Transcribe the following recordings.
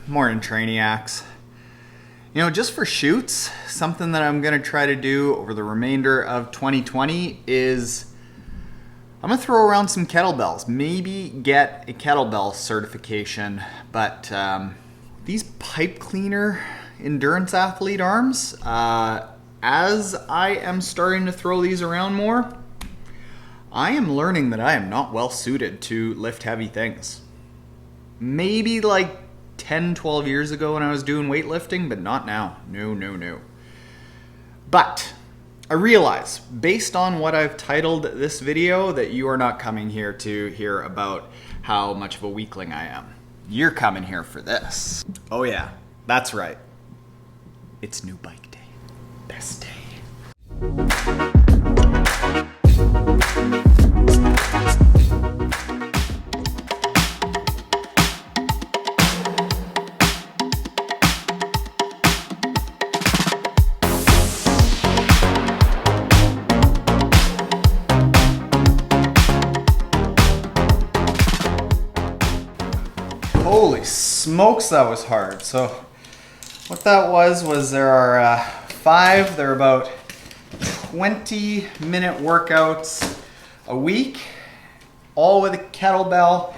Morning, Trainiacs. You know, just for shoots, something that I'm going to try to do over the remainder of 2020 is I'm going to throw around some kettlebells. Maybe get a kettlebell certification, but these pipe cleaner endurance athlete arms, as I am starting to throw these around more, I am learning that I am not well suited to lift heavy things. Maybe like 10, 12 years ago when I was doing weightlifting, but not now. No. But I realize, based on what I've titled this video, that you are not coming here to hear about how much of a weakling I am. You're coming here for this. Oh yeah, that's right. It's new bike day. Best day. Holy smokes, that was hard. So what that was there are five, they're about 20-minute workouts a week, all with a kettlebell.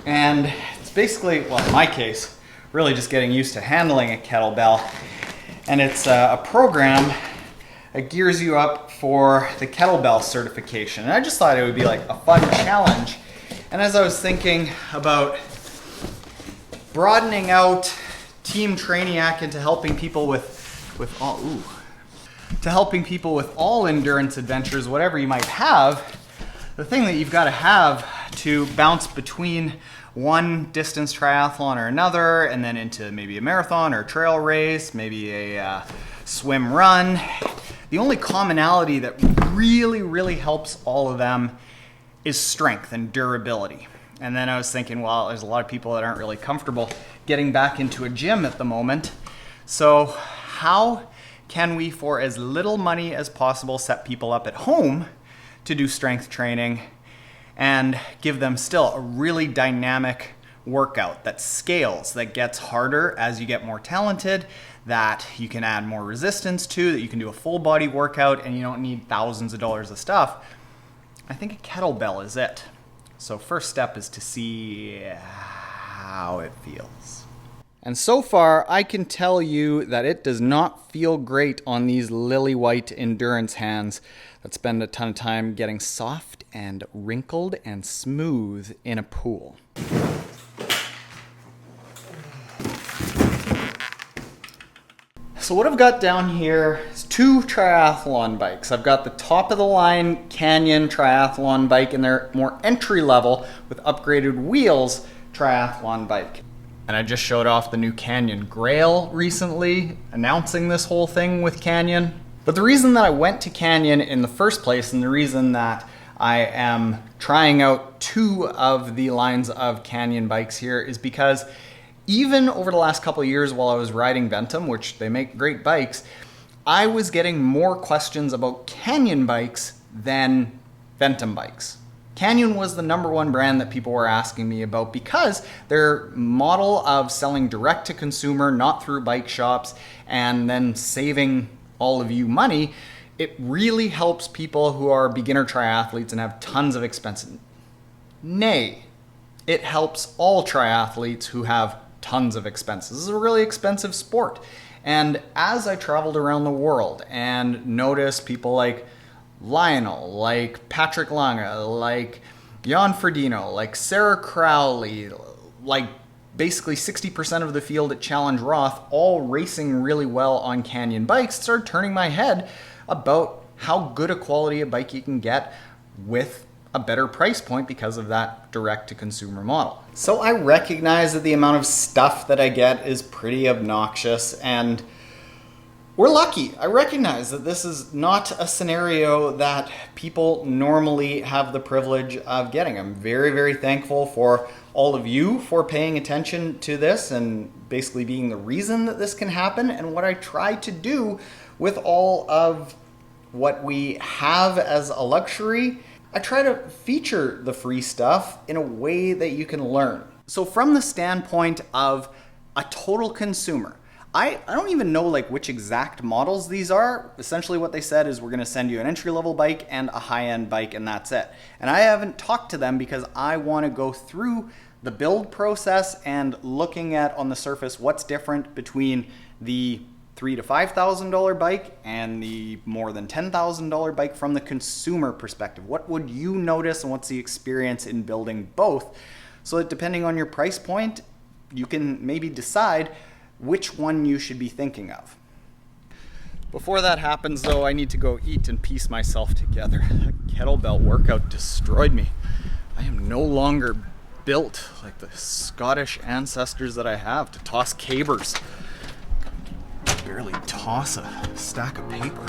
And it's basically, well, in my case, really just getting used to handling a kettlebell. And it's a program that gears you up for the kettlebell certification. And I just thought it would be like a fun challenge. And as I was thinking about broadening out Team Trainiac into helping people with all endurance adventures, whatever you might have, the thing that you've got to have to bounce between one distance triathlon or another, and then into maybe a marathon or a trail race, maybe a swim run. The only commonality that really helps all of them is strength and durability. And then I was thinking, well, there's a lot of people that aren't really comfortable getting back into a gym at the moment. So how can we, for as little money as possible, set people up at home to do strength training and give them still a really dynamic workout that scales, that gets harder as you get more talented, that you can add more resistance to, that you can do a full body workout and you don't need thousands of dollars of stuff? I think a kettlebell is it. So first step is to see how it feels. And so far, I can tell you that it does not feel great on these lily white endurance hands that spend a ton of time getting soft and wrinkled and smooth in a pool. So what I've got down here is two triathlon bikes. I've got the top of the line Canyon triathlon bike and their more entry level with upgraded wheels triathlon bike. And I just showed off the new Canyon Grail recently, announcing this whole thing with Canyon. But the reason that I went to Canyon in the first place, and the reason that I am trying out two of the lines of Canyon bikes here, is because even over the last couple of years while I was riding Ventum, which they make great bikes, I was getting more questions about Canyon bikes than Ventum bikes. Canyon was the #1 brand that people were asking me about because their model of selling direct to consumer, not through bike shops, and then saving all of you money, it really helps people who are beginner triathletes and have tons of expenses. Nay, it helps all triathletes who have tons of expenses. This is a really expensive sport. And as I traveled around the world and noticed people like Lionel, like Patrick Lange, like Jan Frodeno, like Sarah Crowley, like basically 60% of the field at Challenge Roth, all racing really well on Canyon bikes, it started turning my head about how good a quality a bike you can get with a better price point because of that direct-to-consumer model. So I recognize that the amount of stuff that I get is pretty obnoxious, and we're lucky. I recognize that this is not a scenario that people normally have the privilege of getting. I'm very thankful for all of you for paying attention to this and basically being the reason that this can happen. And what I try to do with all of what we have as a luxury, I try to feature the free stuff in a way that you can learn. So from the standpoint of a total consumer. I don't even know like which exact models these are. Essentially what they said is we're gonna send you an entry-level bike and a high-end bike, and that's it. And I haven't talked to them because I wanna go through the build process and looking at on the surface what's different between the $3,000 to $5,000 bike and the more than $10,000 bike from the consumer perspective. What would you notice and what's the experience in building both? So that depending on your price point, you can maybe decide which one you should be thinking of. Before that happens though, I need to go eat and piece myself together. That kettlebell workout destroyed me. I am no longer built like the Scottish ancestors that I have to toss cabers. Barely toss a stack of paper.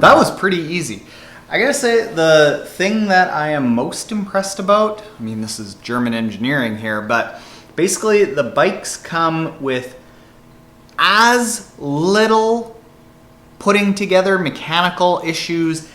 That was pretty easy. I gotta say, the thing that I am most impressed about, I mean, this is German engineering here, but basically the bikes come with as little putting together mechanical issues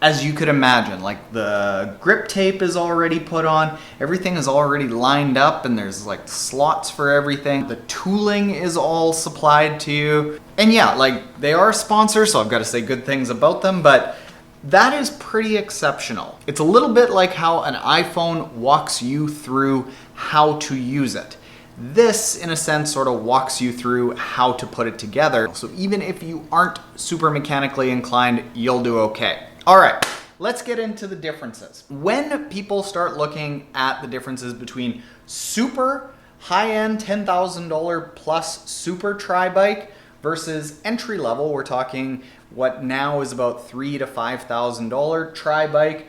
as you could imagine. Like the grip tape is already put on, everything is already lined up, and there's like slots for everything. The tooling is all supplied to you. And yeah, like they are a sponsor, so I've got to say good things about them, but that is pretty exceptional. It's a little bit like how an iPhone walks you through how to use it. This, in a sense, sort of walks you through how to put it together. So even if you aren't super mechanically inclined, you'll do okay. All right, let's get into the differences. When people start looking at the differences between super high-end $10,000 plus super tri-bike versus entry level, we're talking what now is about $3,000 to $5,000 tri-bike.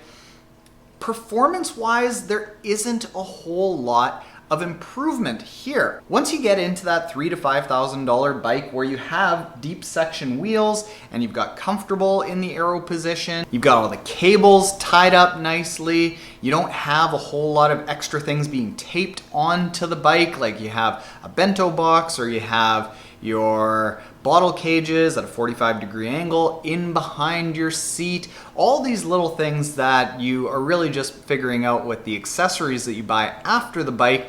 Performance-wise, there isn't a whole lot of improvement here. Once you get into that $3,000 to $5,000 bike where you have deep section wheels and you've got comfortable in the aero position, you've got all the cables tied up nicely, you don't have a whole lot of extra things being taped onto the bike, like you have a bento box or you have your bottle cages at a 45-degree angle in behind your seat, all these little things that you are really just figuring out with the accessories that you buy after the bike.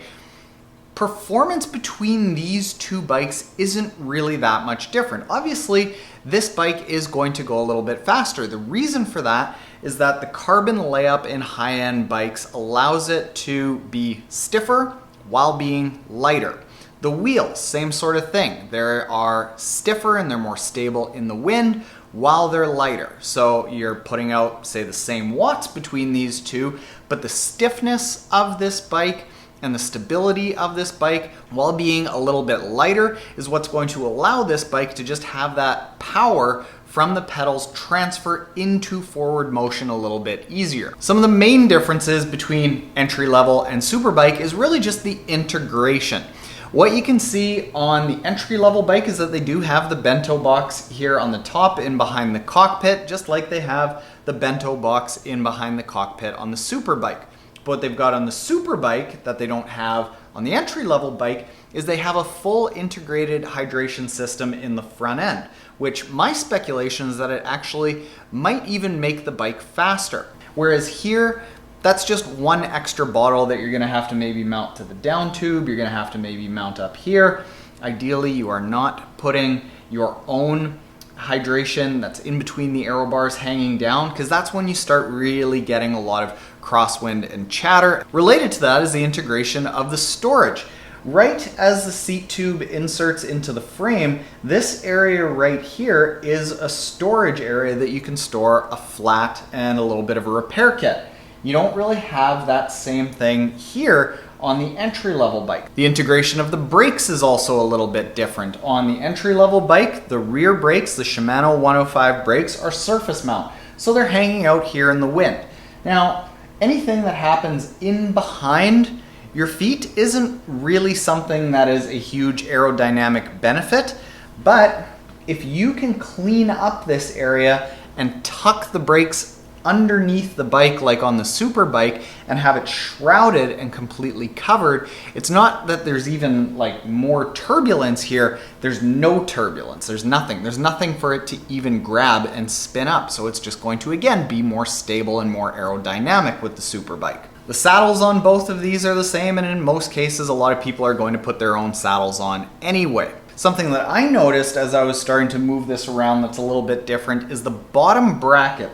Performance between these two bikes isn't really that much different. Obviously, this bike is going to go a little bit faster. The reason for that is that the carbon layup in high-end bikes allows it to be stiffer while being lighter. The wheels, same sort of thing. They are stiffer and they're more stable in the wind while they're lighter. So you're putting out, say, the same watts between these two, but the stiffness of this bike and the stability of this bike, while being a little bit lighter, is what's going to allow this bike to just have that power from the pedals transfer into forward motion a little bit easier. Some of the main differences between entry level and superbike is really just the integration. What you can see on the entry-level bike is that they do have the bento box here on the top in behind the cockpit, just like they have the bento box in behind the cockpit on the superbike. But what they've got on the superbike that they don't have on the entry-level bike is they have a full integrated hydration system in the front end, which my speculation is that it actually might even make the bike faster. Whereas here, that's just one extra bottle that you're gonna have to maybe mount to the down tube, you're gonna have to maybe mount up here. Ideally, you are not putting your own hydration that's in between the aero bars hanging down, because that's when you start really getting a lot of crosswind and chatter. Related to that is the integration of the storage. Right as the seat tube inserts into the frame, this area right here is a storage area that you can store a flat and a little bit of a repair kit. You don't really have that same thing here on the entry-level bike. The integration of the brakes is also a little bit different. On the entry-level bike, the rear brakes, the Shimano 105 brakes, are surface mount, so they're hanging out here in the wind. Now, anything that happens in behind your feet isn't really something that is a huge aerodynamic benefit, but if you can clean up this area and tuck the brakes underneath the bike like on the super bike and have it shrouded and completely covered, it's not that there's even like more turbulence here. There's no turbulence. There's nothing for it to even grab and spin up. So it's just going to, again, be more stable and more aerodynamic with the super bike. The saddles on both of these are the same, and in most cases, a lot of people are going to put their own saddles on anyway. Something that I noticed as I was starting to move this around that's a little bit different is the bottom bracket.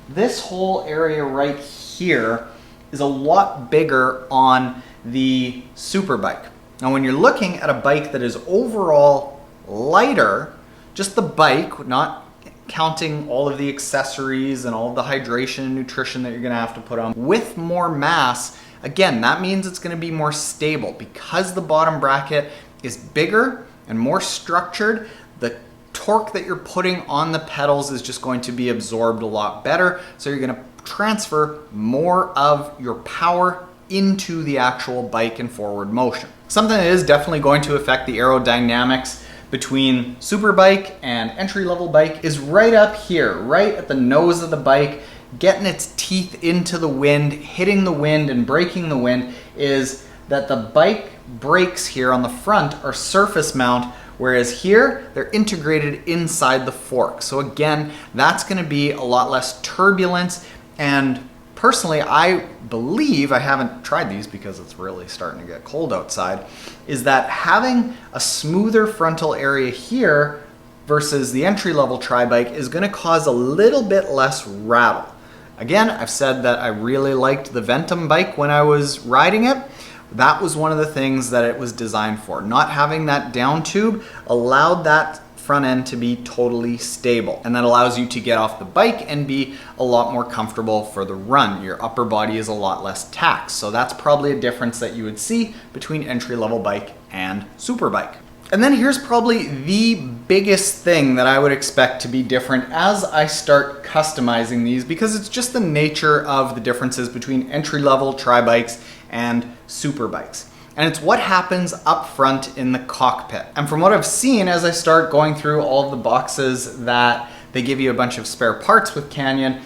This whole area right here is a lot bigger on the super bike. Now when you're looking at a bike that is overall lighter, just the bike, not counting all of the accessories and all of the hydration and nutrition that you're gonna have to put on, with more mass, again, that means it's gonna be more stable. Because the bottom bracket is bigger and more structured, the torque that you're putting on the pedals is just going to be absorbed a lot better. So you're gonna transfer more of your power into the actual bike and forward motion. Something that is definitely going to affect the aerodynamics between super bike and entry-level bike is right up here, right at the nose of the bike, getting its teeth into the wind, hitting the wind and breaking the wind, is that the bike brakes here on the front are surface mount, whereas here they're integrated inside the fork. So again, that's going to be a lot less turbulence, and personally I believe, I haven't tried these because it's really starting to get cold outside, is that having a smoother frontal area here versus the entry-level tri-bike is going to cause a little bit less rattle. Again, I've said that I really liked the Ventum bike when I was riding it. That was one of the things that it was designed for. Not having that down tube allowed that front end to be totally stable, and that allows you to get off the bike and be a lot more comfortable for the run. Your upper body is a lot less taxed, so that's probably a difference that you would see between entry-level bike and super bike. And then here's probably the biggest thing that I would expect to be different as I start customizing these, because it's just the nature of the differences between entry-level tri-bikes and super bikes. And it's what happens up front in the cockpit. And from what I've seen as I start going through all of the boxes that they give you a bunch of spare parts with Canyon,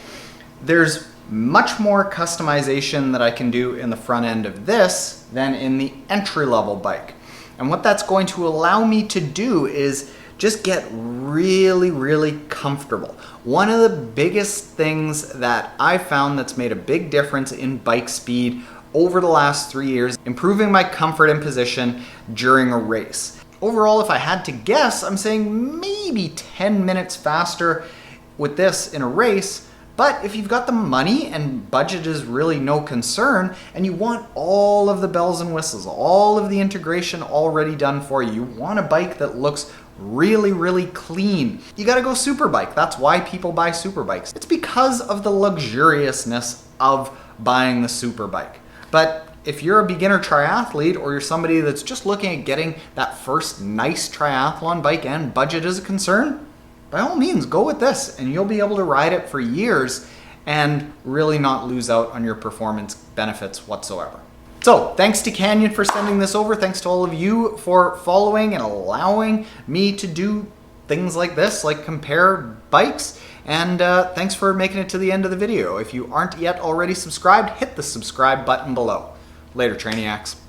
there's much more customization that I can do in the front end of this than in the entry-level bike. And what that's going to allow me to do is just get really, really comfortable. One of the biggest things that I found that's made a big difference in bike speed over the last 3 years, improving my comfort and position during a race. Overall, if I had to guess, I'm saying maybe 10 minutes faster with this in a race. But if you've got the money and budget is really no concern, and you want all of the bells and whistles, all of the integration already done for you, you want a bike that looks really, really clean, you gotta go super bike. That's why people buy super bikes. It's because of the luxuriousness of buying the super bike. But if you're a beginner triathlete, or you're somebody that's just looking at getting that first nice triathlon bike and budget is a concern, by all means, go with this and you'll be able to ride it for years and really not lose out on your performance benefits whatsoever. So thanks to Canyon for sending this over. Thanks to all of you for following and allowing me to do things like this, like compare bikes. And thanks for making it to the end of the video. If you aren't yet already subscribed, hit the subscribe button below. Later, Trainiacs.